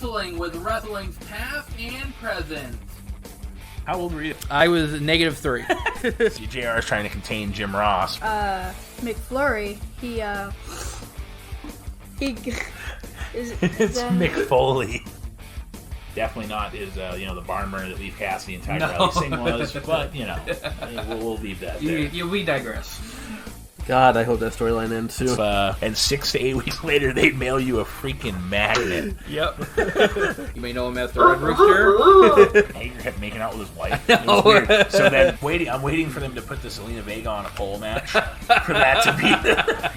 Wrestling with wrestling's past and present. How old were you? I was -3. See, JR is trying to contain Jim Ross. McFlurry, It's Mick Foley. Definitely not his, the barn burner that we've cast the entire rally sing was, but, we'll leave that there. We digress. God, I hope that storyline ends soon. And 6 to 8 weeks later, they mail you a freaking magnet. Yep. You may know him as the Red Rooster. Hager kept making out with his wife. It was weird. So then, I'm waiting for them to put the Selena Vega on a pole match for that to be.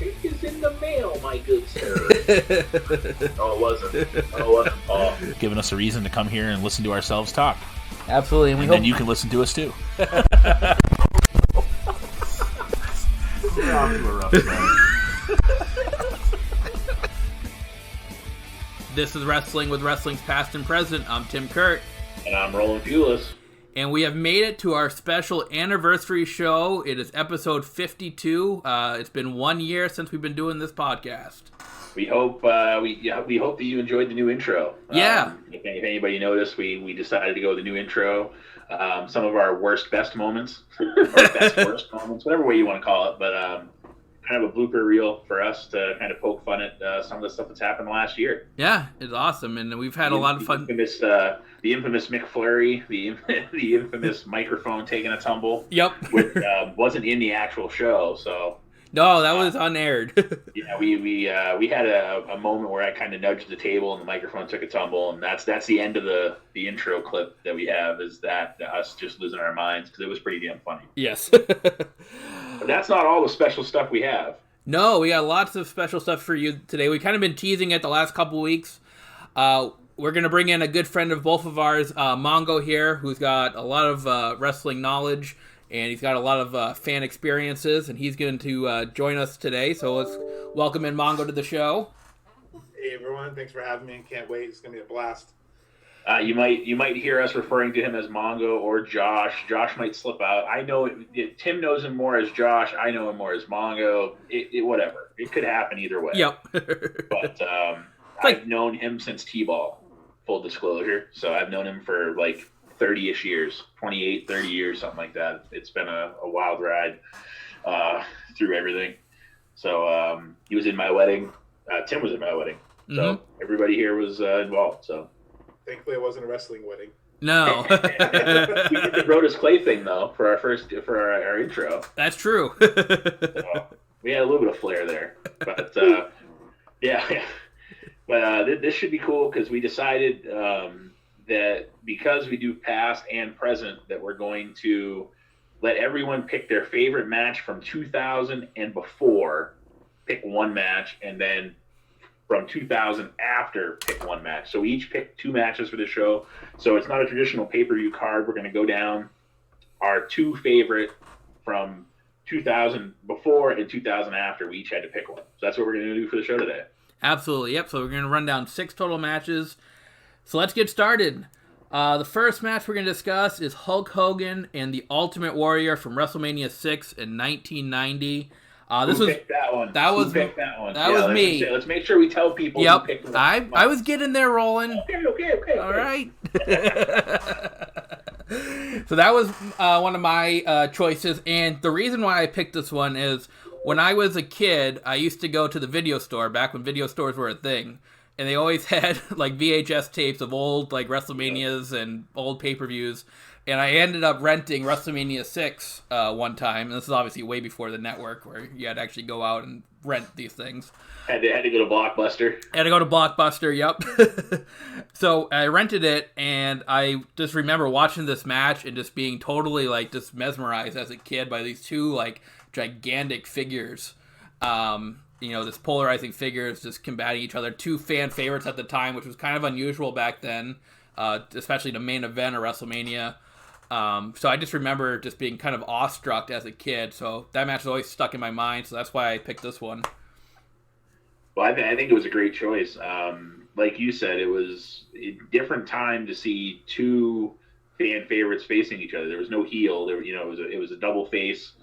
It is in the mail, my good sir. No, it wasn't. Paul. Giving us a reason to come here and listen to ourselves talk. Absolutely, and then you can listen to us too. We're off to a rough start. This is Wrestling with Wrestling's Past and Present. I'm Tim Kurt. And I'm Roland Pulis. And we have made it to our special anniversary show. It is episode 52. It's been 1 year since we've been doing this podcast. We hope we hope that you enjoyed the new intro. Yeah. If anybody noticed, we decided to go with the new intro. Some of our best moments, or worst moments, whatever way you want to call it, but kind of a blooper reel for us to kind of poke fun at some of the stuff that's happened last year. Yeah, it's awesome, and we've had a lot of fun. The infamous McFlurry, the infamous microphone taking a tumble. Yep. Which wasn't in the actual show, so. No, that was unaired. Yeah, we had a moment where I kind of nudged the table and the microphone took a tumble, and that's the end of the intro clip that we have, is that us just losing our minds, because it was pretty damn funny. Yes. But that's not all the special stuff we have. No, we got lots of special stuff for you today. We've kind of been teasing it the last couple weeks. We're going to bring in a good friend of both of ours, Mongo here, who's got a lot of wrestling knowledge. And he's got a lot of fan experiences, and he's going to join us today. So let's welcome in Mongo to the show. Hey everyone, thanks for having me. Can't wait. It's going to be a blast. You might hear us referring to him as Mongo or Josh. Josh might slip out. I know Tim knows him more as Josh. I know him more as Mongo. Whatever. It could happen either way. Yep. But I've known him since T-Ball, full disclosure. So I've known him for 30-ish years, 28, 30 years, something like that. It's been a wild ride through everything. So he was in my wedding. Tim was in my wedding. So everybody here was involved. So thankfully, it wasn't a wrestling wedding. No. We did the Brodus Clay thing, though, for our intro. That's true. So we had a little bit of flair there. But, yeah. But this should be cool, because we decided that because we do past and present, that we're going to let everyone pick their favorite match from 2000 and before, pick one match, and then from 2000 after, pick one match. So we each pick 2 matches for the show. So it's not a traditional pay-per-view card. We're going to go down our 2 favorite from 2000 before and 2000 after. We each had to pick one. So that's what we're going to do for the show today. Absolutely, yep. So we're going to run down 6 total matches. So let's get started. The first match we're going to discuss is Hulk Hogan and the Ultimate Warrior from WrestleMania 6 in 1990. Who picked that one? That was me. Let's make sure we tell people. Yep, who picked the I was getting there, Roland. Okay. All right. So that was one of my choices, and the reason why I picked this one is when I was a kid, I used to go to the video store back when video stores were a thing. And they always had VHS tapes of old WrestleManias and old pay-per-views. And I ended up renting WrestleMania 6 one time. And this is obviously way before the network, where you had to actually go out and rent these things. Had to go to Blockbuster. Had to go to Blockbuster, yep. So I rented it, and I just remember watching this match and just being totally just mesmerized as a kid by these 2 gigantic figures. This polarizing figures just combating each other. 2 fan favorites at the time, which was kind of unusual back then, especially the main event of WrestleMania. So I just remember just being kind of awestruck as a kid. So that match is always stuck in my mind. So that's why I picked this one. Well, I think it was a great choice. Like you said, it was a different time to see 2 fan favorites facing each other. There was no heel. It was a double face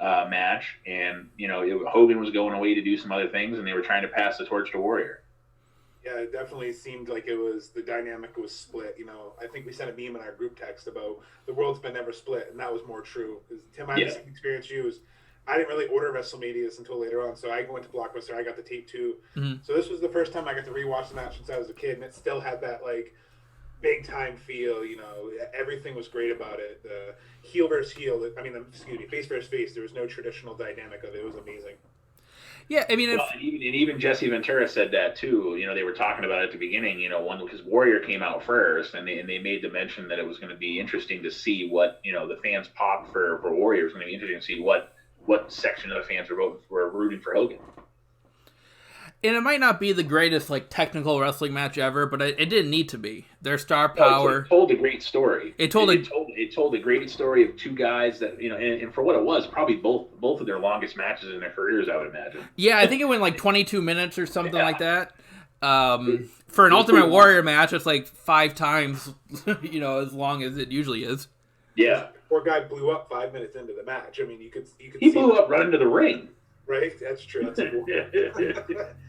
match, and Hogan was going away to do some other things, and they were trying to pass the torch to Warrior. Yeah, it definitely seemed like it was the dynamic was split. I think we sent a meme in our group text about the world's been never split, and that was more true. Because Tim, I had the same experience you was. I didn't really order WrestleManias until later on, so I went to Blockbuster. I got the tape too. Mm-hmm. So this was the first time I got to rewatch the match since I was a kid, and it still had that like big time feel. Everything was great about it. The heel versus heel. I mean, excuse me, face versus face. There was no traditional dynamic of it. It was amazing. Yeah, I mean, and even Jesse Ventura said that too. They were talking about it at the beginning. One because Warrior came out first, and they made the mention that it was going to be interesting to see what the fans popped for Warrior. It was going to be interesting to see what section of the fans were rooting for Hogan. And it might not be the greatest like technical wrestling match ever, but it didn't need to be. Their star power it told a great story. It told a great story of two guys that and for what it was, probably both of their longest matches in their careers, I would imagine. Yeah, I think it went like 22 minutes or something like that. For an Ultimate Warrior match, it's like 5 times, as long as it usually is. Yeah, poor guy blew up 5 minutes into the match. I mean, you could. He blew up right into the ring. Right, that's true.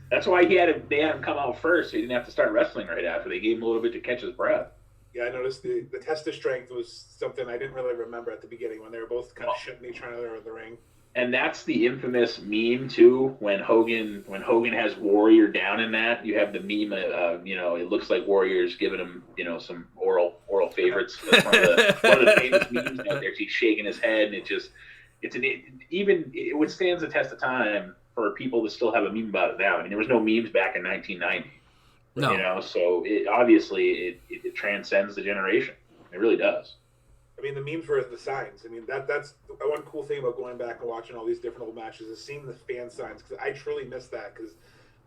That's why they had him come out first. So he didn't have to start wrestling right after. They gave him a little bit to catch his breath. Yeah, I noticed the test of strength was something I didn't really remember at the beginning when they were both kind of shitting each other in the ring. And that's the infamous meme too. When Hogan has Warrior down in that, you have the meme. It looks like Warrior's giving him some oral favorites. That's one of the famous memes out there. He's shaking his head, and it withstands the test of time for people to still have a meme about it now. I mean, there was no memes back in 1990. No. So it obviously transcends the generation. It really does. I mean, the memes were the signs. I mean, that's one cool thing about going back and watching all these different old matches is seeing the fan signs, because I truly miss that, because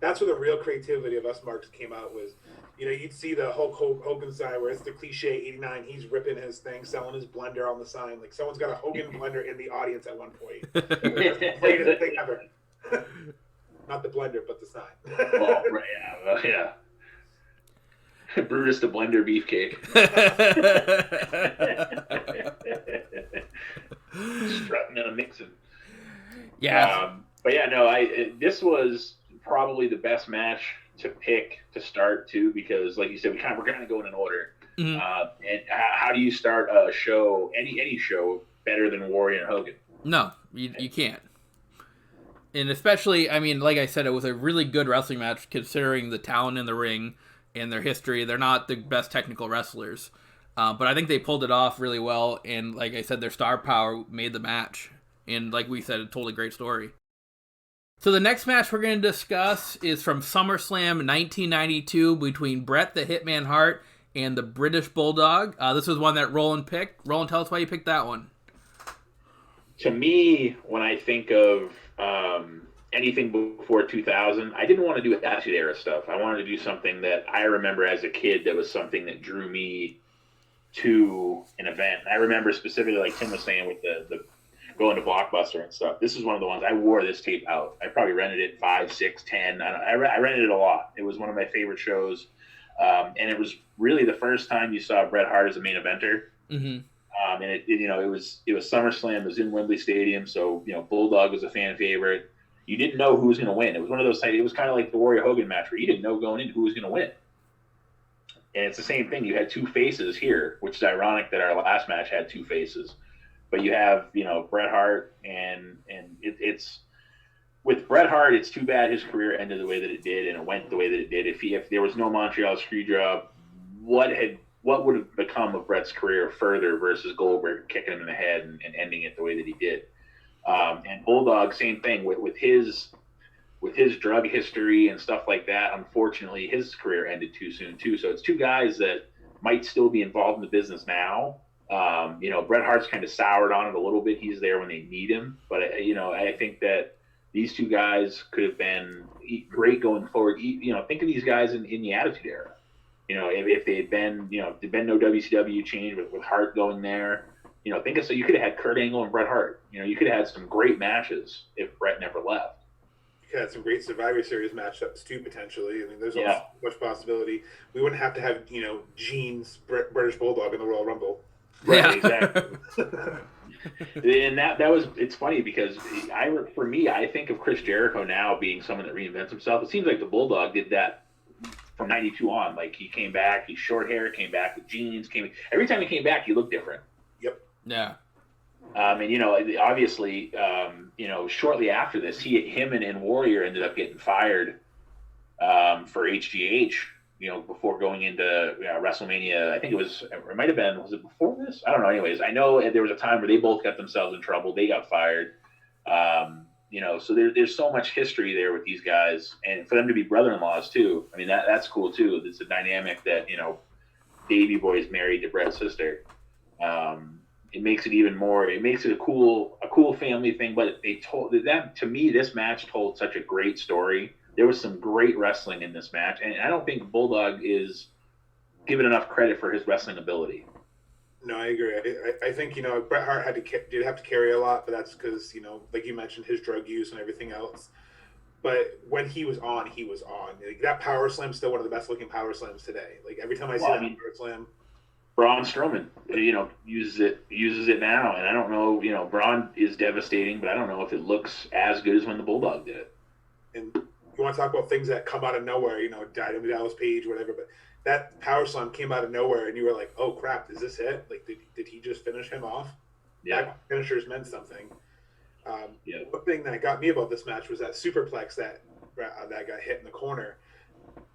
that's where the real creativity of us marks came out was, you'd see the Hulk Hogan sign where it's the cliche 89, he's ripping his thing, selling his blender on the sign. Like, someone's got a Hogan blender in the audience at one point. That's the greatest thing ever. Not the blender, but the sign. Oh, right, yeah. Brutus the Blender Beefcake. Strutting and a mixing. Yeah. But yeah, no, this was probably the best match to pick to start too, because like you said, we're kind of going in order. Mm-hmm. And how do you start a show, any show, better than Warrior and Hogan? No, you can't. And especially, I mean, like I said, it was a really good wrestling match considering the talent in the ring and their history. They're not the best technical wrestlers, but I think they pulled it off really well. And like I said, their star power made the match. And like we said, it told a great story. So the next match we're going to discuss is from SummerSlam 1992 between Bret the Hitman Hart and the British Bulldog. This was one that Roland picked. Roland, tell us why you picked that one. To me, when I think of anything before 2000, I didn't want to do Attitude Era stuff. I wanted to do something that I remember as a kid that was something that drew me to an event. I remember specifically, like Tim was saying, with the going to Blockbuster and stuff. This is one of the ones I wore this tape out. I probably rented it 5, 6, 10. I rented it a lot. It was one of my favorite shows, and it was really the first time you saw Bret Hart as a main eventer. Mm-hmm. And it was SummerSlam. It was in Wembley Stadium, so Bulldog was a fan favorite. You didn't know who was going to win. It was one of those. It was kind of like the Warrior Hogan match where you didn't know going in who was going to win. And it's the same thing. You had two faces here, which is ironic that our last match had two faces. But you have Bret Hart, and it's with Bret Hart. It's too bad his career ended the way that it did, and it went the way that it did. If there was no Montreal Screwjob, what would have become of Bret's career further versus Goldberg kicking him in the head and ending it the way that he did? And Bulldog, same thing with his drug history and stuff like that. Unfortunately, his career ended too soon too. So it's two guys that might still be involved in the business now. Bret Hart's kind of soured on it a little bit. He's there when they need him, but I think that these two guys could have been great going forward. Think of these guys in the Attitude Era. If they had been, there'd been no WCW change with Hart going there. So you could have had Kurt Angle and Bret Hart. You could have had some great matches if Bret never left. You could have had some great Survivor Series matchups too, potentially. I mean, there's so much possibility. We wouldn't have to have, Gene's British Bulldog in the Royal Rumble. Right, Yeah. Exactly. And that was, it's funny because I think of Chris Jericho now being someone that reinvents himself. It seems like the Bulldog did that from '92 on. Like he came back, he's short hair, came back with jeans. Every time he came back, he looked different. Yep. Yeah. And you know, obviously, you know, shortly after this, him and Warrior ended up getting fired for HGH. You know, before going into WrestleMania, I think it might have been, was it before this? I don't know. Anyways, I know there was a time where they both got themselves in trouble. They got fired. You know, so there's so much history there with these guys, and for them to be brother-in-laws too. I mean, that's cool too. It's a dynamic that, you know, Davey Boy's married to Brett's sister. It makes it even more. It makes it a cool family thing. But to me, this match told such a great story. There was some great wrestling in this match, and I don't think Bulldog is given enough credit for his wrestling ability. No, I agree. I think, you know, Bret Hart did have to carry a lot, but that's because, you know, like you mentioned, his drug use and everything else. But when he was on, he was on. Like, that power slam's still one of the best looking power slams today. Like every time I see that power slam. Braun Strowman, you know, uses it now, and I don't know, you know, Braun is devastating, but I don't know if it looks as good as when the Bulldog did it. And you want to talk about things that come out of nowhere, you know, Dynamite Dallas Page, whatever, but that power slam came out of nowhere, and you were like, "Oh crap, is this it? Like, did he just finish him off?" Yeah, that finishers meant something. Yeah. One thing that got me about this match was that superplex that got hit in the corner.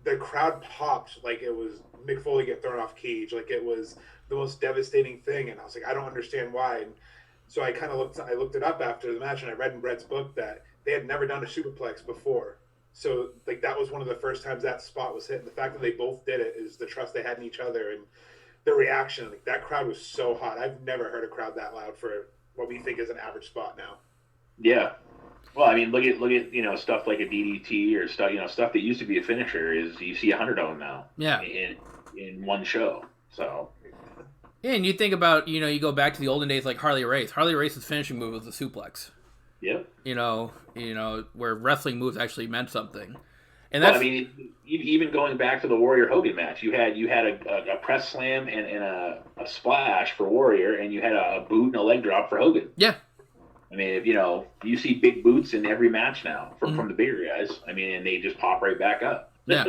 The crowd popped like it was Mick Foley get thrown off cage, like it was the most devastating thing, and I was like, I don't understand why. And so I kind of looked it up after the match, and I read in Brett's book that they had never done a superplex before. So, like, that was one of the first times that spot was hit. And the fact that they both did it is the trust they had in each other and the reaction. Like, that crowd was so hot. I've never heard a crowd that loud for what we think is an average spot now. Yeah. Well, I mean, look at you know, stuff like a DDT or stuff, you know, stuff that used to be a finisher is you see 100 of them now. Yeah. In one show. So. Yeah, and you think about, you know, you go back to the olden days like Harley Race. Harley Race's finishing move was a suplex. Yep. You know, where wrestling moves actually meant something, and that's. Well, I mean, even going back to the Warrior Hogan match, you had a press slam and a splash for Warrior, and you had a boot and a leg drop for Hogan. Yeah. I mean, if, you know, you see big boots in every match now from the bigger guys. I mean, and they just pop right back up. Yeah.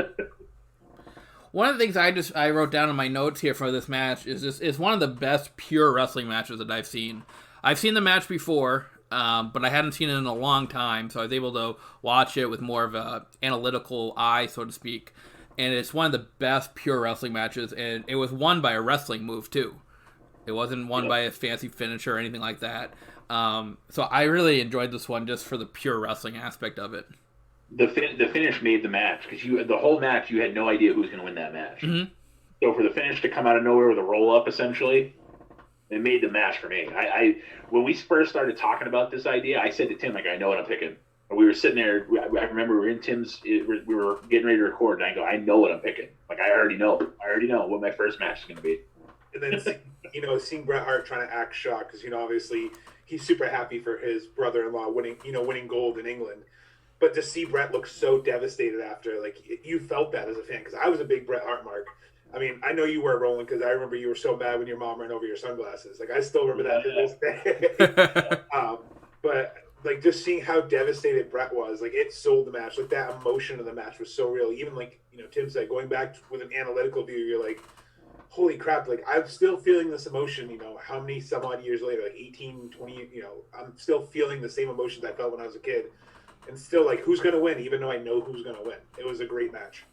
One of the things I wrote down in my notes here for this match is one of the best pure wrestling matches that I've seen. I've seen the match before. But I hadn't seen it in a long time, so I was able to watch it with more of a analytical eye, so to speak. And it's one of the best pure wrestling matches, and it was won by a wrestling move too. It wasn't won by a fancy finisher or anything like that. So I really enjoyed this one just for the pure wrestling aspect of it. The finish made the match because the whole match you had no idea who was going to win that match. Mm-hmm. So for the finish to come out of nowhere with a roll up, essentially. It made the match for me. I when we first started talking about this idea, I said to Tim, like, I know what I'm picking. And we were sitting there. I remember we were in Tim's. We were getting ready to record, and I go, I know what I'm picking. Like, I already know what my first match is going to be. And then, you know, seeing Bret Hart trying to act shocked because, you know, obviously he's super happy for his brother-in-law winning gold in England. But to see Bret look so devastated after, like, you felt that as a fan because I was a big Bret Hart mark. I mean, I know you were, Roland, because I remember you were so mad when your mom ran over your sunglasses. Like, I still remember that to this day. But, like, just seeing how devastated Bret was, like, it sold the match. Like, that emotion of the match was so real. Even, like, you know, Tim said, going back with an analytical view, you're like, holy crap. Like, I'm still feeling this emotion, you know, how many some odd years later, like 18, 20, you know, I'm still feeling the same emotions I felt when I was a kid. And still, like, who's going to win, even though I know who's going to win. It was a great match.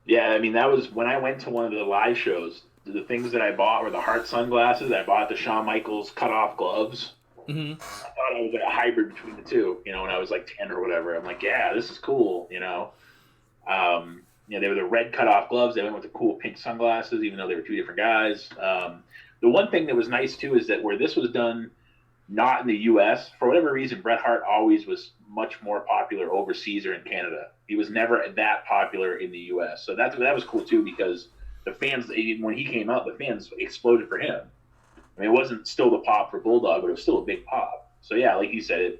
Yeah, I mean, that was when I went to one of the live shows. The things that I bought were the Hart sunglasses. I bought the Shawn Michaels cut-off gloves. Mm-hmm. I thought I was like a hybrid between the two, you know, when I was like 10 or whatever. I'm like, yeah, this is cool, you know. You know, they were the red cut-off gloves. They went with the cool pink sunglasses, even though they were two different guys. The one thing that was nice, too, is that where this was done not in the U.S., for whatever reason, Bret Hart always was much more popular overseas or in Canada. He was never that popular in the U.S. So that was cool, too, because the fans, when he came out, the fans exploded for him. I mean, it wasn't still the pop for Bulldog, but it was still a big pop. So, yeah, like you said,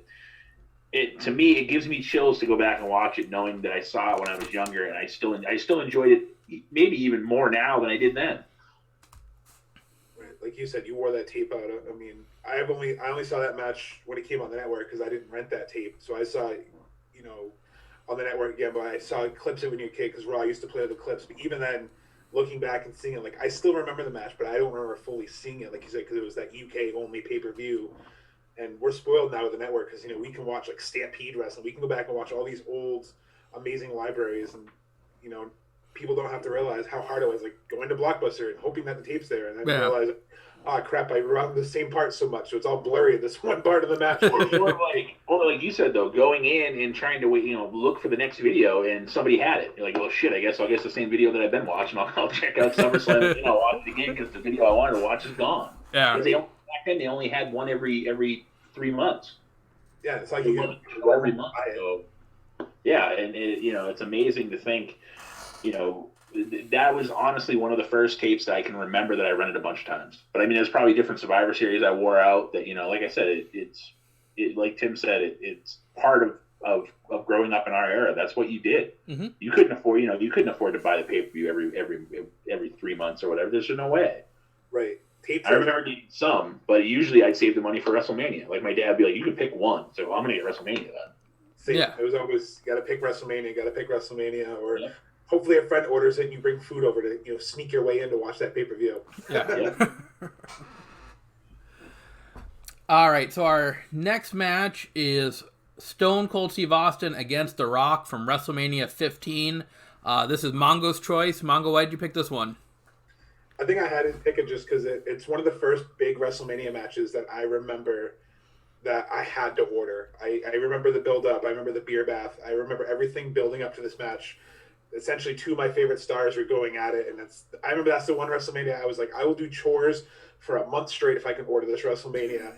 it to me, it gives me chills to go back and watch it, knowing that I saw it when I was younger, and I still enjoyed it maybe even more now than I did then. Like you said, you wore that tape out. I mean, I only saw that match when it came on the network because I didn't rent that tape. So I saw, you know, on the network again, but I saw clips of it when you were a kid because Raw used to play the clips. But even then, looking back and seeing it, like I still remember the match, but I don't remember fully seeing it, like you said, because it was that UK only pay-per-view. And we're spoiled now with the network because, we can watch like Stampede Wrestling. We can go back and watch all these old, amazing libraries. And, people don't have to realize how hard it was, like going to Blockbuster and hoping that the tape's there. And then realize, oh, crap, I run the same part so much. So it's all blurry at this one part of the match. or like you said, though, going in and trying to wait, look for the next video and somebody had it. You're like, well, shit, I guess the same video that I've been watching. I'll check out SummerSlam, watch it again because the video I wanted to watch is gone. Yeah. Back then, they only had one every 3 months. Yeah, it's like you get every month. So, yeah, and it's amazing to think, that was honestly one of the first tapes that I can remember that I rented a bunch of times. But I mean, there's probably different Survivor Series I wore out that, like I said, it's like Tim said, it's part of growing up in our era. That's what you did. Mm-hmm. You couldn't afford, to buy the pay-per-view every 3 months or whatever. There's no way. Right. Tapes. I remember getting some, but usually I'd save the money for WrestleMania. Like my dad would be like, you can pick one. So I'm going to get WrestleMania then. Same. Yeah. It was always, got to pick WrestleMania, or hopefully a friend orders it and you bring food over to, sneak your way in to watch that pay-per-view. Yeah. All right, so our next match is Stone Cold Steve Austin against The Rock from WrestleMania 15. This is Mongo's choice. Mongo, why did you pick this one? I think I had to pick it just because it's one of the first big WrestleMania matches that I remember that I had to order. I remember the build-up. I remember the beer bath. I remember everything building up to this match. Essentially, two of my favorite stars were going at it, and I remember that's the one WrestleMania I was like, I will do chores for a month straight if I can order this WrestleMania.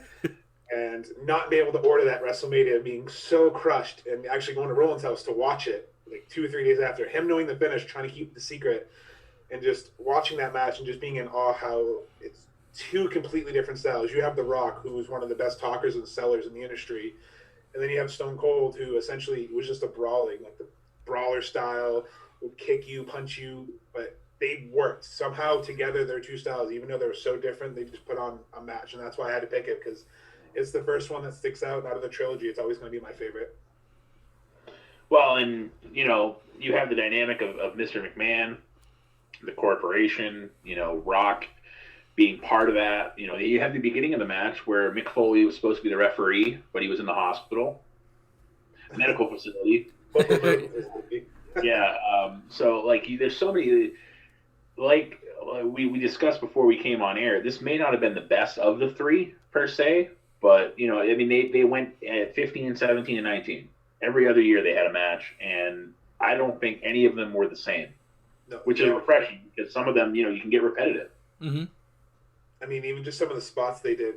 And not be able to order that WrestleMania, being so crushed, and actually going to Roland's house to watch it like 2 or 3 days after, him knowing the finish, trying to keep the secret, and just watching that match and just being in awe how it's two completely different styles. You have The Rock, who was one of the best talkers and sellers in the industry, and then you have Stone Cold, who essentially was just a brawling, like the brawler style, would kick you, punch you, but they worked. Somehow together, their two styles, even though they were so different, they just put on a match, and that's why I had to pick it, because it's the first one that sticks out of the trilogy. It's always going to be my favorite. Well, and, you have the dynamic of Mr. McMahon, the corporation, Rock being part of that. You have the beginning of the match where Mick Foley was supposed to be the referee, but he was in the hospital, medical facility. Yeah. So, there's so many, we discussed before we came on air, this may not have been the best of the three, per se, but, they went at 15, 17, and 19. Every other year they had a match, and I don't think any of them were the same. No, which is refreshing because some of them, you can get repetitive. Mm-hmm. I mean, even just some of the spots they did,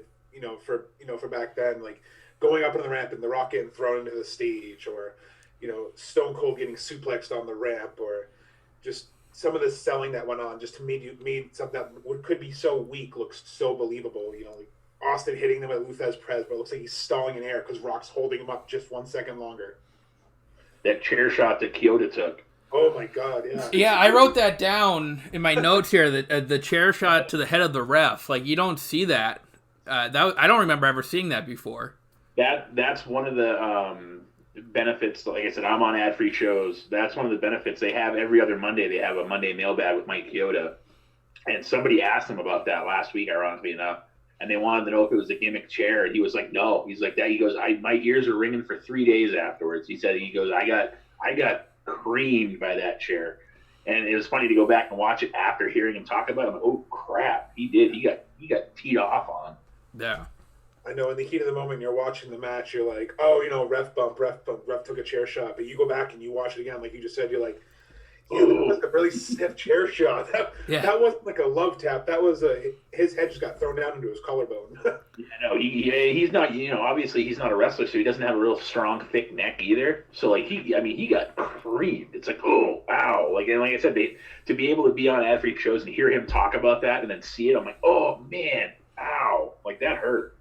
for back then, like going up on the ramp and The Rock getting thrown into the stage, or Stone Cold getting suplexed on the ramp, or just some of the selling that went on, just to made something that could be so weak look so believable. Like Austin hitting them at Luthez Prez, but it looks like he's stalling in air because Rock's holding him up just 1 second longer. That chair shot that Kyoto took. Oh my God! Yeah. Yeah, I wrote that down in my notes here. That the chair shot to the head of the ref, like you don't see that. I don't remember ever seeing that before. That's one of the benefits. Like I said, I'm on ad-free shows. That's one of the benefits they have every other Monday. They have a Monday mailbag with Mike Kyoto, and somebody asked him about that last week, ironically enough, and they wanted to know if it was a gimmick chair, and he was like, "No." He's like that. He goes, "My ears are ringing for 3 days afterwards." He said, I got creamed by that chair, and it was funny to go back and watch it after hearing him talk about it. I'm like, oh crap, he did. He got teed off on. Yeah, I know. In the heat of the moment, you're watching the match. You're like, oh, ref bump, ref took a chair shot. But you go back and you watch it again, like you just said. You're like, yeah, that was a really stiff chair shot. That wasn't like a love tap. That was his head just got thrown down into his collarbone. He's not. Obviously he's not a wrestler, so he doesn't have a real strong, thick neck either. So he got creamed. It's like, oh wow. Like I said, to be able to be on ad free shows and hear him talk about that and then see it, I'm like, oh man, ow, like that hurt.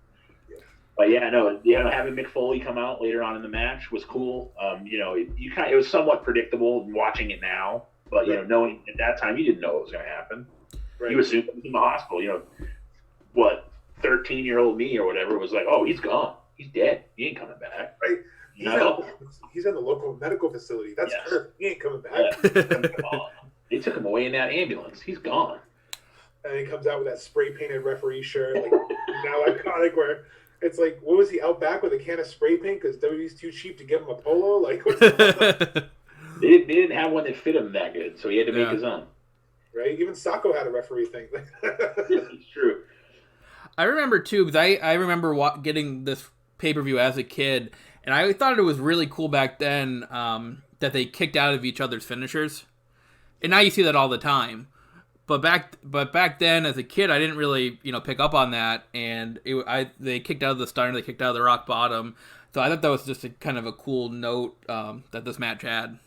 But having Mick Foley come out later on in the match was cool. It was somewhat predictable watching it now, but knowing at that time you didn't know what was going to happen. Right. You assumed he was in the hospital. 13-year-old me or whatever was like, oh, he's gone, he's dead, he ain't coming back. Right. He's in the local medical facility. That's Kurt. He ain't coming back. Yeah. They took him away in that ambulance. He's gone. And he comes out with that spray painted referee shirt, like now iconic. Where it's like, what was he out back with a can of spray paint because WWE's too cheap to give him a polo? Like, what's they didn't have one that fit him that good, so he had to make his own. Right? Even Sacco had a referee thing. It's true. I remember too, because I remember getting this pay-per-view as a kid, and I thought it was really cool back then that they kicked out of each other's finishers. And now you see that all the time. But back then, as a kid, I didn't really pick up on that, and they kicked out of the stunner, they kicked out of the rock bottom. So I thought that was just a kind of a cool note that this match had.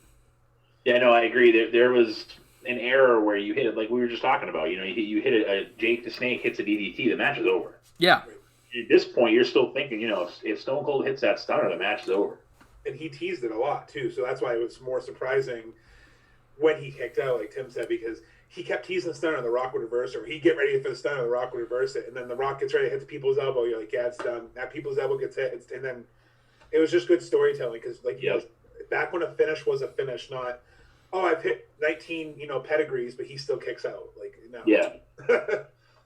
Yeah, no, I agree. There was an error where you hit it like we were just talking about. You hit a Jake the Snake hits a DDT, the match is over. Yeah. At this point, you're still thinking, if Stone Cold hits that stunner, the match is over. And he teased it a lot too, so that's why it was more surprising when he kicked out, like Tim said, because he kept teasing the stunner and the Rock would reverse it, or he'd get ready for the stunner and the Rock would reverse it, and then the Rock gets ready to hit the people's elbow. You're like, yeah, it's done. That people's elbow gets hit, and then it was just good storytelling because, like, back when a finish was a finish, not I've hit 19 pedigrees, but he still kicks out. Like, no. Yeah.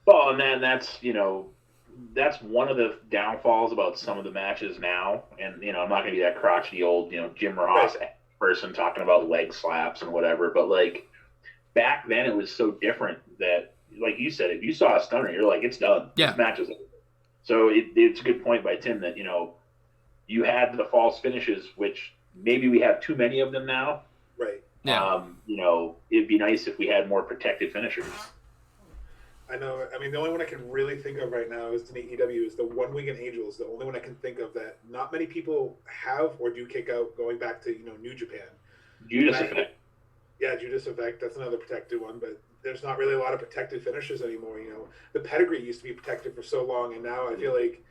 Well, and then that's one of the downfalls about some of the matches now. And, I'm not going to be that crotchety old, Jim Ross person talking about leg slaps and whatever. But, like, back then it was so different that, like you said, if you saw a stunner, you're like, it's done. Yeah. This match is over. So it's a good point by Tim that, you had the false finishes, which maybe we have too many of them now. Right. Yeah. It'd be nice if we had more protected finishers. I know. I mean, the only one I can really think of right now is in AEW is the One Winged Angels. The only one I can think of that not many people have or do kick out going back to New Japan. Judas Effect. Yeah, Judas Effect. That's another protected one, but there's not really a lot of protected finishers anymore. The pedigree used to be protected for so long, and now I feel like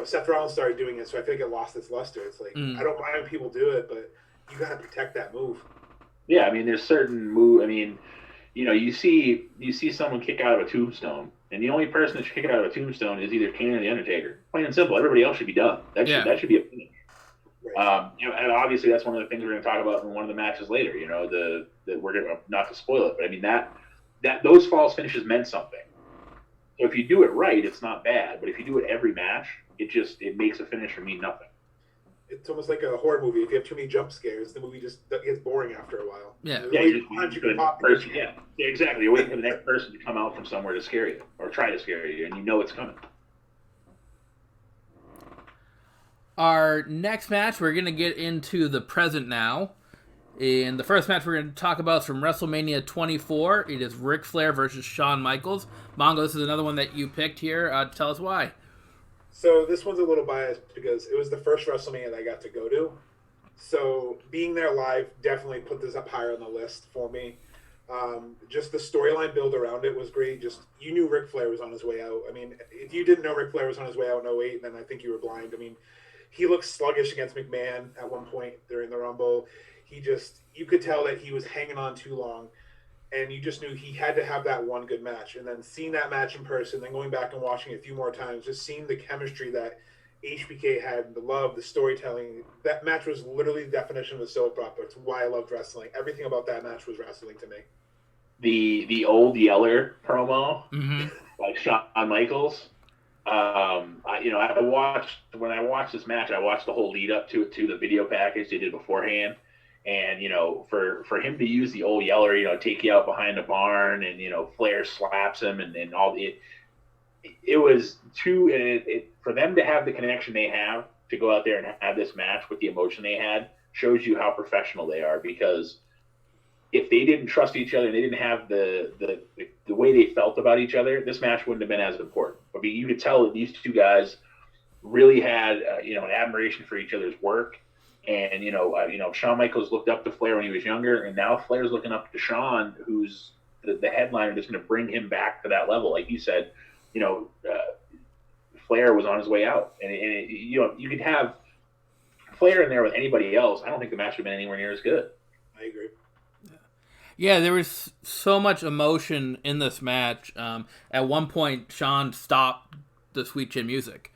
Seth Rollins started doing it, so I feel like it lost its luster. It's like I don't mind when people do it, but you got to protect that move. Yeah, I mean, there's certain move. I mean, you see someone kick out of a tombstone, and the only person that should kick it out of a tombstone is either Kane or the Undertaker. Plain and simple. Everybody else should be done. That should be a finish. Right. And obviously that's one of the things we're going to talk about in one of the matches later. That we're going to not to spoil it, but I mean that those false finishes meant something. So if you do it right, it's not bad. But if you do it every match, it makes a finisher mean nothing. It's almost like a horror movie. If you have too many jump scares, the movie just gets boring after a while. Yeah. Yeah, exactly. You're waiting for the next person to come out from somewhere to scare you or try to scare you, and it's coming. Our next match, we're going to get into the present now. And the first match we're going to talk about is from WrestleMania 24. It is Ric Flair versus Shawn Michaels. Mongo, this is another one that you picked here. Tell us why. So this one's a little biased because it was the first WrestleMania that I got to go to. So being there live definitely put this up higher on the list for me. Just the storyline build around it was great. Just you knew Ric Flair was on his way out. I mean, if you didn't know Ric Flair was on his way out in 08, then I think you were blind. I mean, he looked sluggish against McMahon at one point during the Rumble. You could tell that he was hanging on too long. And you just knew he had to have that one good match. And then seeing that match in person, then going back and watching it a few more times, just seeing the chemistry that HBK had, the love, the storytelling. That match was literally the definition of a soap opera. It's why I loved wrestling. Everything about that match was wrestling to me. The old Yeller promo, like Shawn Michaels. When I watched this match, I watched the whole lead up to it, to the video package they did beforehand. And, for him to use the old Yeller, take you out behind the barn and, Flair slaps him and all it was too, and for them to have the connection they have to go out there and have this match with the emotion they had shows you how professional they are, because if they didn't trust each other and they didn't have the way they felt about each other, this match wouldn't have been as important. I mean, you could tell that these two guys really had, an admiration for each other's work. And, Shawn Michaels looked up to Flair when he was younger, and now Flair's looking up to Shawn, who's the headliner that's going to bring him back to that level. Like you said, Flair was on his way out. And you could have Flair in there with anybody else. I don't think the match would have been anywhere near as good. I agree. Yeah, there was so much emotion in this match. At one point, Shawn stopped the Sweet Chin music.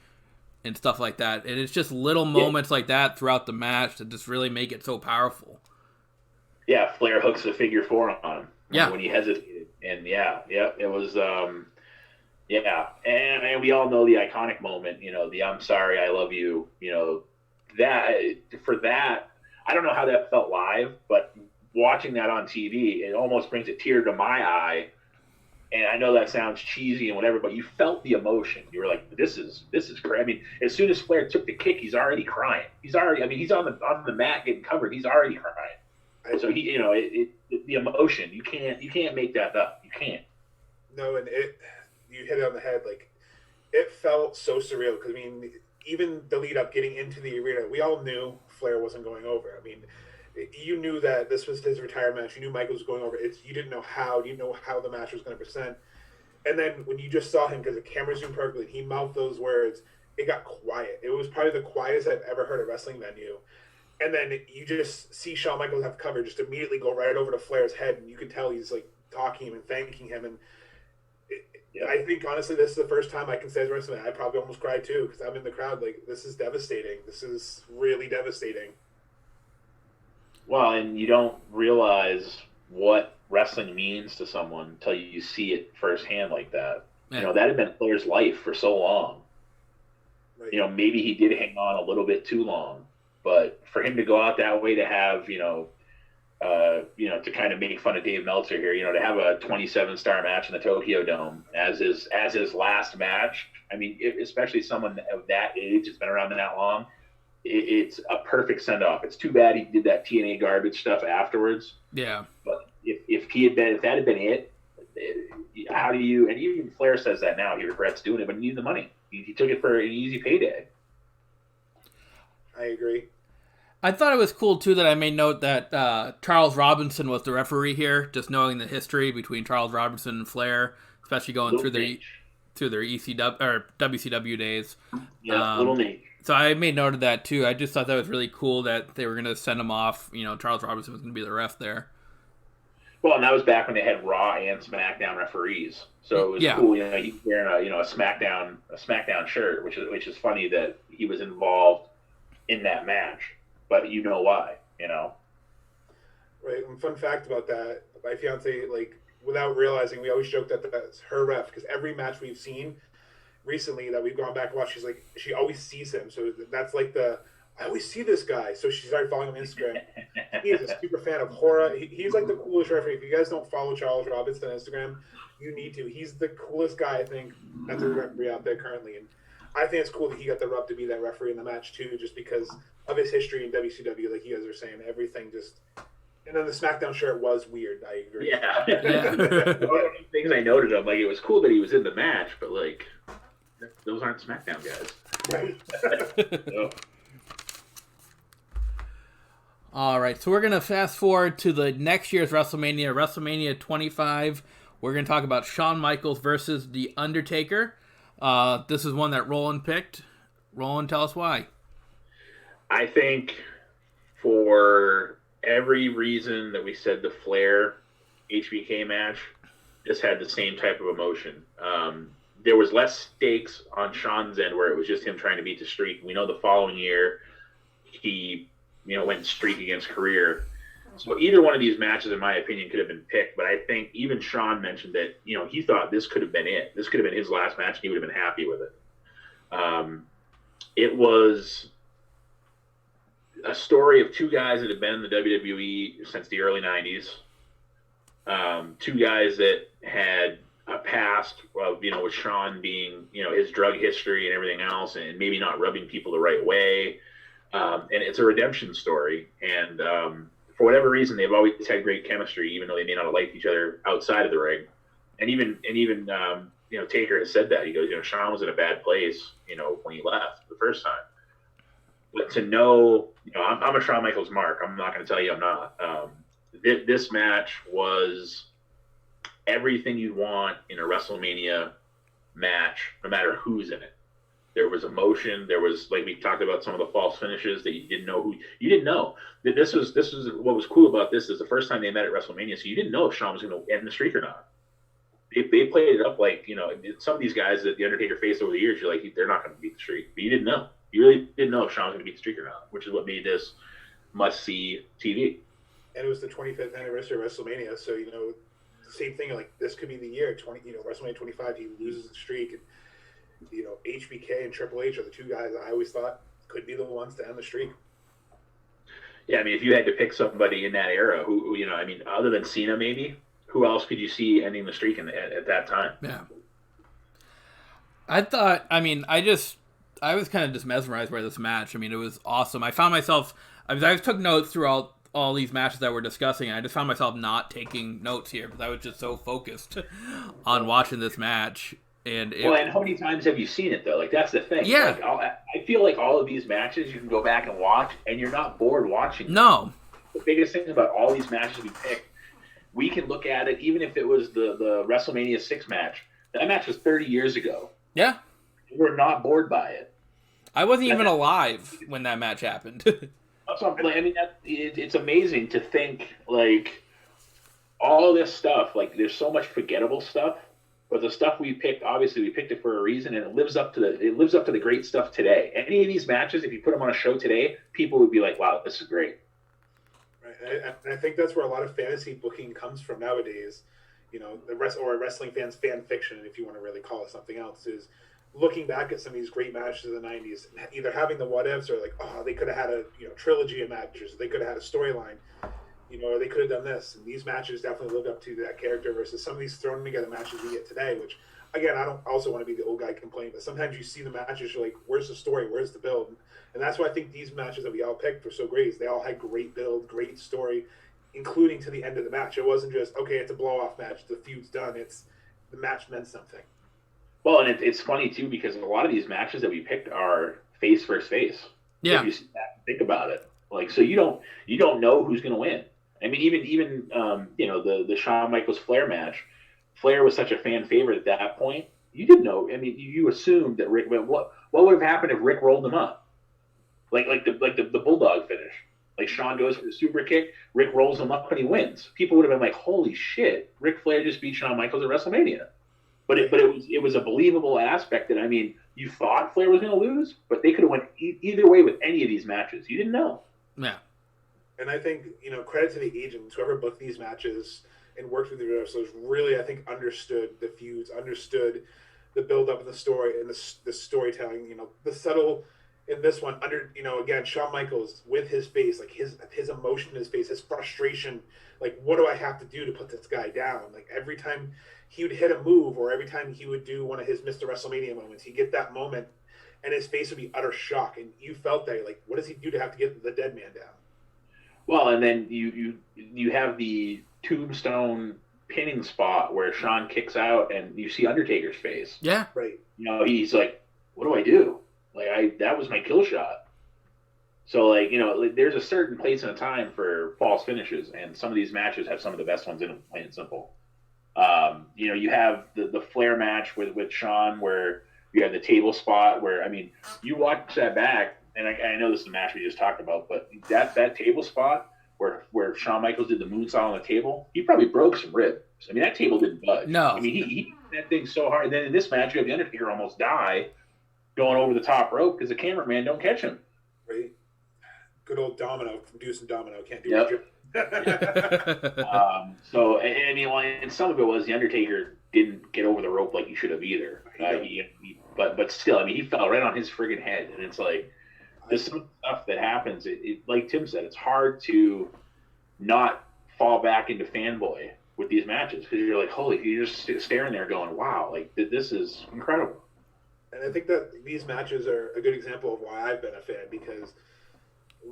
and stuff like that. And it's just little moments like that throughout the match that just really make it so powerful. Yeah, Flair hooks the figure four on him when he hesitated. And it was, and we all know the iconic moment, the I'm sorry, I love you, that, I don't know how that felt live, but watching that on TV, it almost brings a tear to my eye. And I know that sounds cheesy and whatever, but you felt the emotion. You were like, "This is great." I mean, as soon as Flair took the kick, he's already crying. He's on the mat getting covered. He's already crying. So he, the emotion. You can't make that up. You can't. No, and you hit it on the head. Like, it felt so surreal because even the lead up getting into the arena, we all knew Flair wasn't going over. I mean, you knew that this was his retirement match. You knew Michael was going over. You didn't know how. You didn't know how the match was going to present. And then when you just saw him, because the camera zoomed perfectly, he mouthed those words. It got quiet. It was probably the quietest I've ever heard a wrestling venue. And then you just see Shawn Michaels have cover just immediately go right over to Flair's head, and you can tell he's like talking him and thanking him. And I think honestly, this is the first time I can say as a wrestling fan, I probably almost cried too because I'm in the crowd. Like, this is devastating. This is really devastating. Well, and you don't realize what wrestling means to someone until you see it firsthand like that. Yeah. That had been Flair's life for so long. Right. Maybe he did hang on a little bit too long, but for him to go out that way to have, to kind of make fun of Dave Meltzer here, to have a 27-star match in the Tokyo Dome as his last match. I mean, especially someone of that age that's been around that long. It's a perfect send-off. It's too bad he did that TNA garbage stuff afterwards. Yeah. But if that had been it, how do you? And even Flair says that now. He regrets doing it, but he needed the money. He took it for an easy payday. I agree. I thought it was cool too that I made note that Charles Robinson was the referee here. Just knowing the history between Charles Robinson and Flair, especially going through their ECW or WCW days. Yeah, little Nate. So I made note of that too. I just thought that was really cool that they were going to send him off. Charles Robinson was going to be the ref there. Well, and that was back when they had Raw and SmackDown referees. So it was cool. He's wearing a SmackDown shirt, which is funny that he was involved in that match. But you know why, Right. And fun fact about that, my fiance, without realizing, we always joke that that's her ref because every match we've seen recently that we've gone back and watched, she always sees him. So that's I always see this guy. So she started following him on Instagram. He is a super fan of horror. He's like the coolest referee. If you guys don't follow Charles Robinson on Instagram, you need to. He's the coolest guy, I think, that's a referee out there currently. And I think it's cool that he got the rub to be that referee in the match too, just because of his history in WCW, like you guys are saying. Everything just... And then the SmackDown shirt was weird. I agree. Yeah. One of the things I noted, I'm like, it was cool that he was in the match, but those aren't SmackDown guys. Right. No. All right, so we're going to fast forward to the next year's WrestleMania 25. We're going to talk about Shawn Michaels versus The Undertaker. This is one that Roland picked. Roland, tell us why. I think for every reason that we said the Flair HBK match, this had the same type of emotion. There was less stakes on Shawn's end where it was just him trying to beat the streak. We know the following year he went streak against career. So either one of these matches, in my opinion, could have been picked. But I think even Shawn mentioned that, he thought this could have been it. This could have been his last match, and he would have been happy with it. It was a story of two guys that have been in the WWE since the early 90s. Two guys that had a past of, with Shawn being, his drug history and everything else, and maybe not rubbing people the right way. And it's a redemption story. And for whatever reason, they've always had great chemistry, even though they may not have liked each other outside of the ring. And even Taker has said that. He goes, Shawn was in a bad place, when he left the first time. But to know, I'm a Shawn Michaels mark. I'm not going to tell you I'm not. This match was everything you'd want in a WrestleMania match, no matter who's in it. There was emotion. There was, like we talked about, some of the false finishes that you didn't know that this was what was cool about this is the first time they met at WrestleMania. So you didn't know if Shawn was going to end the streak or not. They played it up like, some of these guys that the Undertaker faced over the years, you're like, they're not going to beat the streak. But you didn't know. You really didn't know if Sean was going to beat the streak or not, which is what made this must-see TV. And it was the 25th anniversary of WrestleMania, so the same thing. Like this could be the year WrestleMania 25. He loses the streak, and HBK and Triple H are the two guys I always thought could be the ones to end the streak. Yeah, I mean, if you had to pick somebody in that era, who other than Cena, maybe, who else could you see ending the streak at that time? Yeah. I was kind of just mesmerized by this match. I mean, it was awesome. I found myself, I took notes throughout all these matches that we're discussing, and I just found myself not taking notes here because I was just so focused on watching this match. And how many times have you seen it, though? Like, that's the thing. Yeah. Like, I feel like all of these matches you can go back and watch, and you're not bored watching them. No. The biggest thing about all these matches we picked, we can look at it, even if it was the WrestleMania 6 match. That match was 30 years ago. Yeah. We're not bored by it. I wasn't even alive when that match happened. That's what I mean, it's amazing to think, like, all this stuff, like, there's so much forgettable stuff. But the stuff we picked, obviously, we picked it for a reason, and it lives up to the great stuff today. Any of these matches, if you put them on a show today, people would be like, "Wow, this is great." Right, and I think that's where a lot of fantasy booking comes from nowadays. Or wrestling fans fan fiction, if you want to really call it something else, is looking back at some of these great matches in the '90s, either having the what ifs or like, oh, they could have had a trilogy of matches, they could have had a storyline. Or they could have done this. And these matches definitely lived up to that character versus some of these thrown together matches we get today, which, again, I don't also want to be the old guy complaining, but sometimes you see the matches, you're like, where's the story? Where's the build? And that's why I think these matches that we all picked were so great is they all had great build, great story, including to the end of the match. It wasn't just, okay, it's a blow-off match, the feud's done. It's the match meant something. Well, and it's funny, too, because a lot of these matches that we picked are face versus face. Yeah. If you think about it. Like, so you don't know who's going to win. I mean, even the Shawn Michaels Flair match. Flair was such a fan favorite at that point. You didn't know. I mean, you assumed that Rick. What would have happened if Rick rolled him up? Like the bulldog finish. Like Shawn goes for the super kick, Rick rolls him up and he wins. People would have been like, "Holy shit! Ric Flair just beat Shawn Michaels at WrestleMania." But it was a believable aspect that, I mean, you thought Flair was going to lose, but they could have went either way with any of these matches. You didn't know. Yeah. And I think, credit to the agents, whoever booked these matches and worked with the wrestlers, really, I think, understood the feuds, understood the build-up of the story and the storytelling, the subtle in this one, again, Shawn Michaels with his face, like his emotion in his face, his frustration, like, what do I have to do to put this guy down? Like, every time he would hit a move or every time he would do one of his Mr. WrestleMania moments, he'd get that moment and his face would be utter shock. And you felt that, like, what does he do to have to get the dead man down? Well, and then you have the tombstone pinning spot where Shawn kicks out, and you see Undertaker's face. Yeah, right. He's like, "What do I do? Like, that was my kill shot." So, like, there's a certain place and a time for false finishes, and some of these matches have some of the best ones in them, plain and simple. You have the Flair match with Shawn where you have the table spot where, I mean, you watch that back. And I know this is a match we just talked about, but that table spot where Shawn Michaels did the moonsault on the table, he probably broke some ribs. I mean, that table didn't budge. No. I mean, he hit that thing so hard. And then in this match, you have the Undertaker almost die going over the top rope because the cameraman don't catch him. Right. Good old Domino from Deuce and Domino. Can't do Yep. it. So, I mean, and some of it was the Undertaker didn't get over the rope like he should have either. But still, I mean, he fell right on his friggin' head. And it's like, there's some stuff that happens. It like Tim said, it's hard to not fall back into fanboy with these matches because you're like, holy, you're just staring there going, wow, like this is incredible. And I think that these matches are a good example of why I've been a fan, because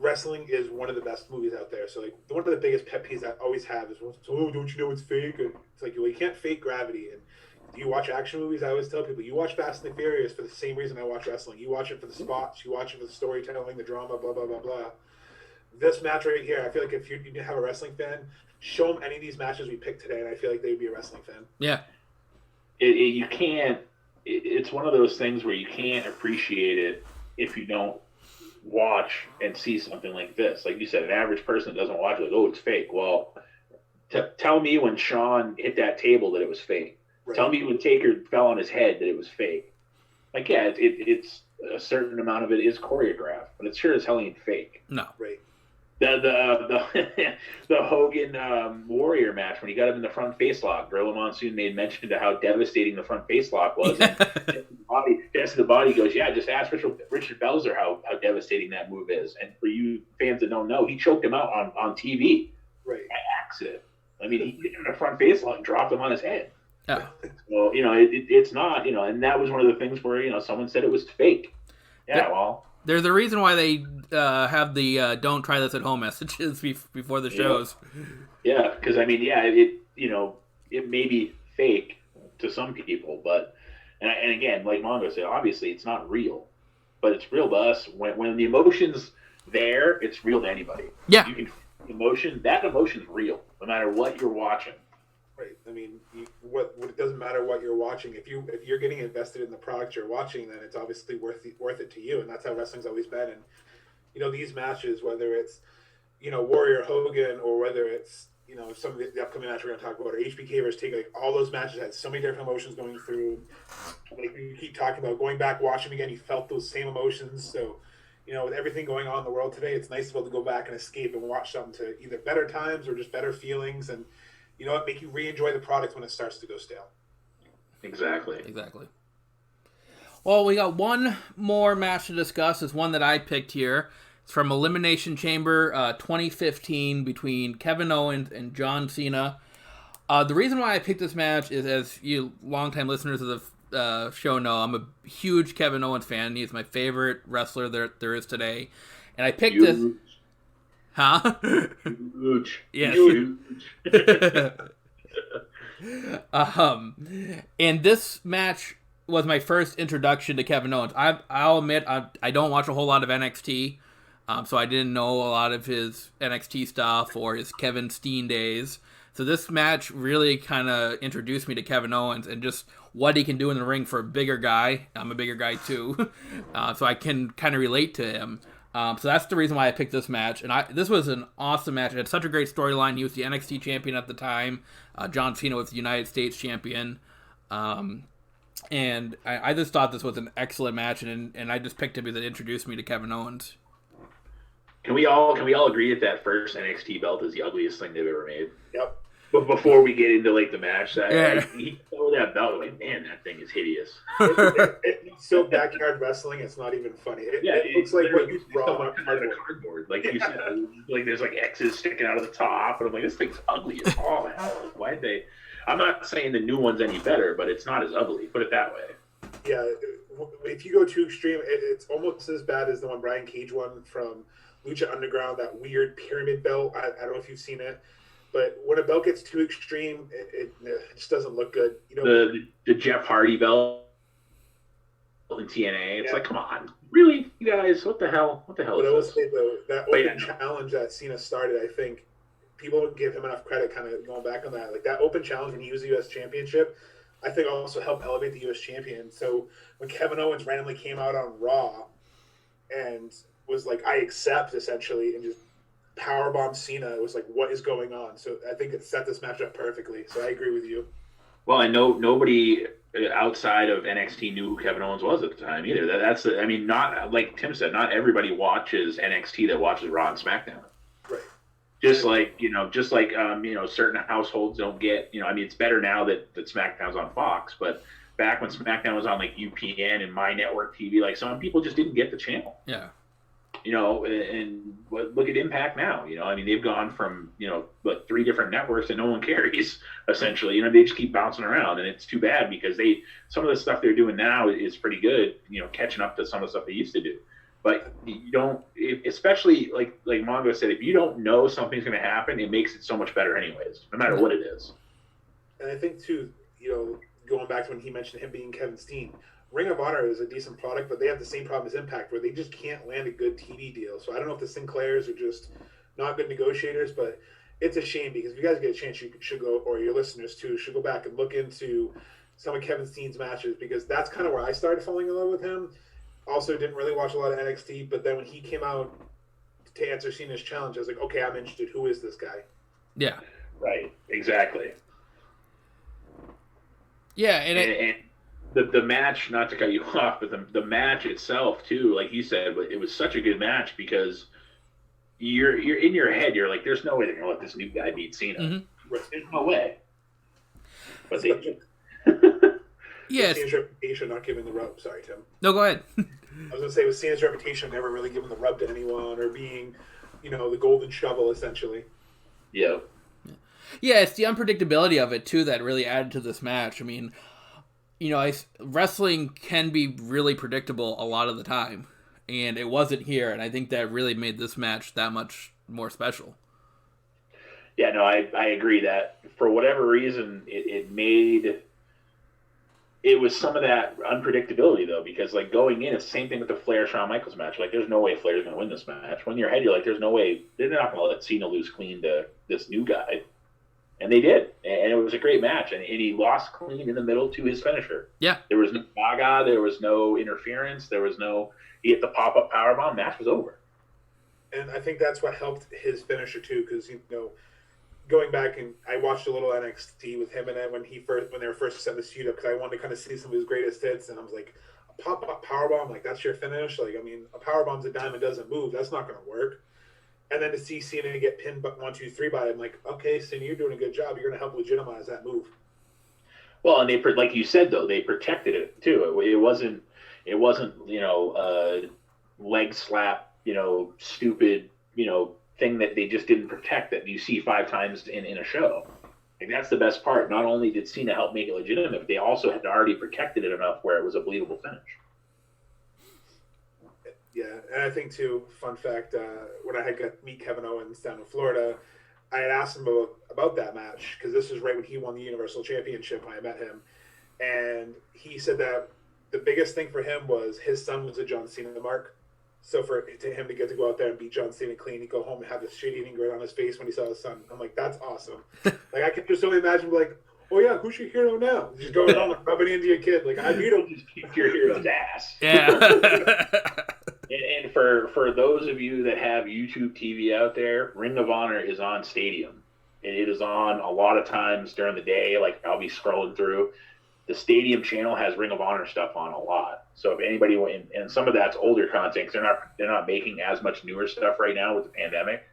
wrestling is one of the best movies out there. So, like, one of the biggest pet peeves I always have is, "Oh, don't you know it's fake?" It's like, well, you can't fake gravity. And you watch action movies, I always tell people, you watch Fast and the Furious for the same reason I watch wrestling. You watch it for the spots, you watch it for the storytelling, the drama, blah, blah, blah, blah. This match right here, I feel like if you have a wrestling fan, show them any of these matches we picked today, and I feel like they'd be a wrestling fan. Yeah. You can't, it's one of those things where you can't appreciate it if you don't watch and see something like this. Like you said, an average person that doesn't watch it, like, oh, it's fake. Well, tell me when Shawn hit that table that it was fake. Right. Tell me when Taker fell on his head that it was fake. Like, yeah, it's a certain amount of it is choreographed, but it sure as hell ain't fake. No. Right. The the Hogan Warrior match when he got him in the front face lock, Gorilla Monsoon made mention to how devastating the front face lock was. And the body goes, yeah, just ask Richard Belzer how devastating that move is. And for you fans that don't know, he choked him out on TV. Right. By accident. I mean, he hit him in the front face lock and dropped him on his head. Yeah. Well, it's not, and that was one of the things where, someone said it was fake. Yeah, well. There's a reason why they have the "Don't try this at home" messages before the shows. Yeah, because I mean, it may be fake to some people, but and again, like Mongo said, obviously it's not real, but it's real to us. When the emotion's there, it's real to anybody. Yeah, you can emotion. That emotion's real, no matter what you're watching. Right. I mean, it doesn't matter what you're watching. If you're getting invested in the product you're watching, then it's obviously worth it to you, and that's how wrestling's always been. And these matches, whether it's Warrior Hogan or whether it's some of the upcoming match we're going to talk about, or HBK versus Taker, like all those matches had so many different emotions going through. Like you keep talking about going back, watching again, you felt those same emotions. So with everything going on in the world today, it's nice to be able to go back and escape and watch something to either better times or just better feelings and. Make you re-enjoy the product when it starts to go stale. Exactly. Well, we got one more match to discuss. It's one that I picked here. It's from Elimination Chamber 2015 between Kevin Owens and John Cena. The reason why I picked this match is, as you longtime listeners of the show know, I'm a huge Kevin Owens fan. He's my favorite wrestler there is today. And I picked this... Huh? Huge. Yes. Huge. And this match was my first introduction to Kevin Owens. I'll admit I don't watch a whole lot of NXT, so I didn't know a lot of his NXT stuff or his Kevin Steen days. So this match really kind of introduced me to Kevin Owens and just what he can do in the ring for a bigger guy. I'm a bigger guy too, so I can kind of relate to him. So that's the reason why I picked this match. And this was an awesome match. It had such a great storyline. He was the NXT champion at the time. John Cena was the United States champion. And I just thought this was an excellent match. And I just picked it because it introduced me to Kevin Owens. Can we all agree that first NXT belt is the ugliest thing they've ever made? Yep. But before we get into the match, he throw that belt, man, that thing is hideous. It's so backyard wrestling, it's not even funny. It looks like what you draw on cardboard. Like you said, there's X's sticking out of the top, and I'm like, this thing's ugly as all hell. Why'd they? I'm not saying the new one's any better, but it's not as ugly. Put it that way. Yeah, if you go too extreme, it's almost as bad as the one Brian Cage won from Lucha Underground, that weird pyramid belt. I don't know if you've seen it. But when a belt gets too extreme, it just doesn't look good. The Jeff Hardy belt in TNA. It's like, come on, really, you guys? What the hell? What the hell is this? I will say though, that open challenge that Cena started, I think people don't give him enough credit. Kind of going back on that, like that open challenge when he was the U.S. Championship, I think also helped elevate the U.S. champion. So when Kevin Owens randomly came out on Raw and was like, "I accept," essentially, and just powerbomb Cena, it was like, what is going on? So I think it set this match up perfectly. So I agree with you. Well, I know nobody outside of NXT knew who Kevin Owens was at the time either. Not like Tim said, not everybody watches NXT that watches Raw and SmackDown. Right. Just like certain households don't get, it's better now that SmackDown's on Fox, but back when SmackDown was on like UPN and My Network TV, like some people just didn't get the channel. Yeah. And look at Impact now. They've gone from 3 different networks that no one carries. Essentially, they just keep bouncing around, and it's too bad because some of the stuff they're doing now is pretty good. Catching up to some of the stuff they used to do. But you don't, especially like Mongo said, if you don't know something's going to happen, it makes it so much better, anyways, no matter what it is. And I think too, going back to when he mentioned him being Kevin Steen. Ring of Honor is a decent product, but they have the same problem as Impact, where they just can't land a good TV deal. So I don't know if the Sinclairs are just not good negotiators, but it's a shame because if you guys get a chance, you should go, or your listeners too, should go back and look into some of Kevin Steen's matches, because that's kind of where I started falling in love with him. Also, didn't really watch a lot of NXT, but then when he came out to answer Cena's challenge, I was like, okay, I'm interested. Who is this guy? Yeah. Right. Exactly. Yeah, and the match, not to cut you off, but the match itself too, like you said, it was such a good match because you're in your head, you're like, there's no way they're gonna let this new guy beat Cena. Mm-hmm. There's no way. But they did. Yes. Cena's reputation not giving the rub. Sorry, Tim. No, go ahead. I was gonna say with Cena's reputation never really giving the rub to anyone or being, the golden shovel essentially. Yeah. Yeah, it's the unpredictability of it too that really added to this match. I mean, wrestling can be really predictable a lot of the time, and it wasn't here, and I think that really made this match that much more special. Yeah, no, I agree that for whatever reason it was some of that unpredictability though, because like going in, it's the same thing with the Flair Shawn Michaels match. Like, there's no way Flair's going to win this match. When in your head, you're like, there's no way they're not going to let Cena lose clean to this new guy. And they did, and it was a great match. And he lost clean in the middle to his finisher. Yeah, there was no Gaga, there was no interference, he hit the pop-up powerbomb. Match was over. And I think that's what helped his finisher too, because going back and I watched a little NXT with him and then when they were first setting the feud up, because I wanted to kind of see some of his greatest hits, and I was like, a pop-up powerbomb, like that's your finish? Like, I mean, a powerbomb's a diamond, doesn't move. That's not going to work. And then to see Cena get pinned 1, 2, 3 by him, like, okay, Cena, you're doing a good job. You're going to help legitimize that move. Well, and they, like you said though, they protected it too. It wasn't leg slap, stupid, thing that they just didn't protect that you see 5 times in a show. Like, that's the best part. Not only did Cena help make it legitimate, but they also had already protected it enough where it was a believable finish. Yeah, and I think too, fun fact, when I had got meet Kevin Owens down in Florida, I had asked him about that match, because this was right when he won the Universal Championship when I met him. And he said that the biggest thing for him was his son was a John Cena mark. So for him to get to go out there and beat John Cena clean, he'd go home and have this shit-eating grin on his face when he saw his son. I'm like, that's awesome. Like, I can just only imagine, like, oh yeah, who's your hero now? Just going on and rubbing into your kid. Like, I beat him. Just kick your hero's ass. Yeah. And for those of you that have YouTube TV out there, Ring of Honor is on Stadium. And it is on a lot of times during the day. Like, I'll be scrolling through. The Stadium channel has Ring of Honor stuff on a lot. So if anybody, and some of that's older content, because they're not making as much newer stuff right now with the pandemic.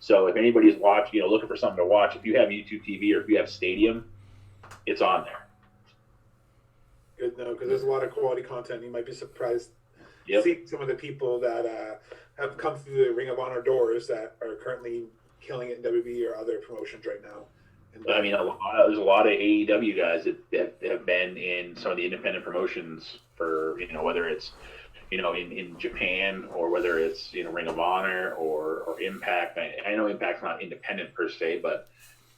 So if anybody's watching, looking for something to watch, if you have YouTube TV or if you have Stadium, it's on there. Good to know, because there's a lot of quality content. You might be surprised. Yep. See some of the people that have come through the Ring of Honor doors that are currently killing it in WWE or other promotions right now. And, I mean, there's a lot of AEW guys that have been in some of the independent promotions for, whether it's, in Japan or whether it's, Ring of Honor or Impact. I know Impact's not independent per se, but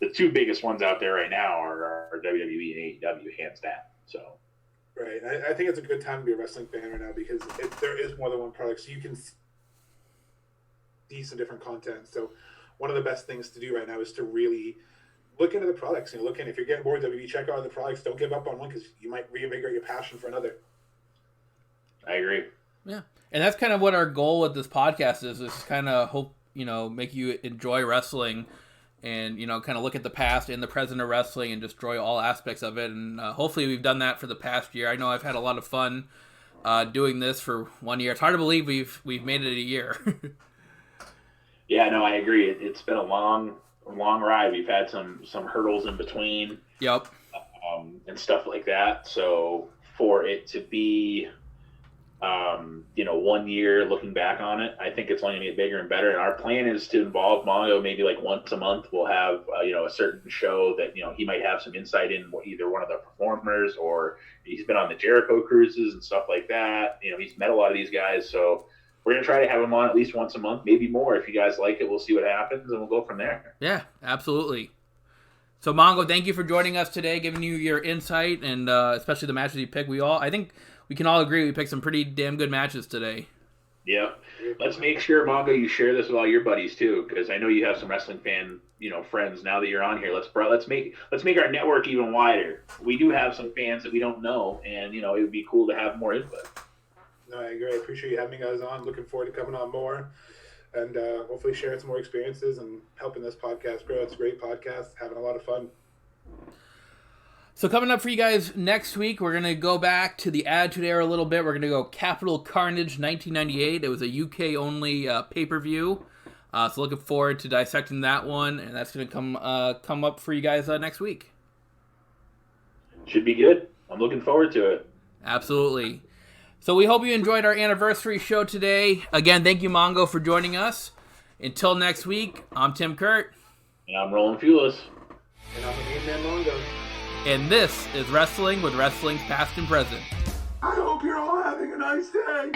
the 2 biggest ones out there right now are WWE and AEW, hands down. So. Right. I think it's a good time to be a wrestling fan right now, because there is more than one product, so you can see some different content. So one of the best things to do right now is to really look into the products. If you're getting bored with WWE, check out the products. Don't give up on one, because you might reinvigorate your passion for another. I agree. Yeah. And that's kind of what our goal with this podcast is kind of hope, make you enjoy wrestling and, kind of look at the past and the present of wrestling and just enjoy all aspects of it. And hopefully we've done that for the past year. I know I've had a lot of fun doing this for 1 year. It's hard to believe we've made it a year. Yeah, no, I agree. It's been a long ride. We've had some hurdles in between. Yep. And stuff like that. So for it to be, 1 year looking back on it, I think it's only going to get bigger and better. And our plan is to involve Mongo maybe like once a month. We'll have, a certain show that, he might have some insight in either one of the performers, or he's been on the Jericho cruises and stuff like that. He's met a lot of these guys. So we're going to try to have him on at least once a month, maybe more. If you guys like it, we'll see what happens and we'll go from there. Yeah, absolutely. So Mongo, thank you for joining us today, giving you your insight and especially the matches you picked. I think we can all agree we picked some pretty damn good matches today. Yeah. Let's make sure, Mongo, you share this with all your buddies too, because I know you have some wrestling fan, friends now that you're on here. Let's make our network even wider. We do have some fans that we don't know, and it would be cool to have more input. No, I agree. I appreciate you having us on. Looking forward to coming on more, and hopefully sharing some more experiences and helping this podcast grow. It's a great podcast. Having a lot of fun. So coming up for you guys next week, we're going to go back to the Attitude Era a little bit. We're going to go Capital Carnage 1998. It was a UK-only pay-per-view. So looking forward to dissecting that one, and that's going to come up for you guys next week. Should be good. I'm looking forward to it. Absolutely. So we hope you enjoyed our anniversary show today. Again, thank you, Mongo, for joining us. Until next week, I'm Tim Kurt. And I'm Roland Fulis. And I'm the main man Mongo. And this is Wrestling with Wrestling's Past and Present. I hope you're all having a nice day.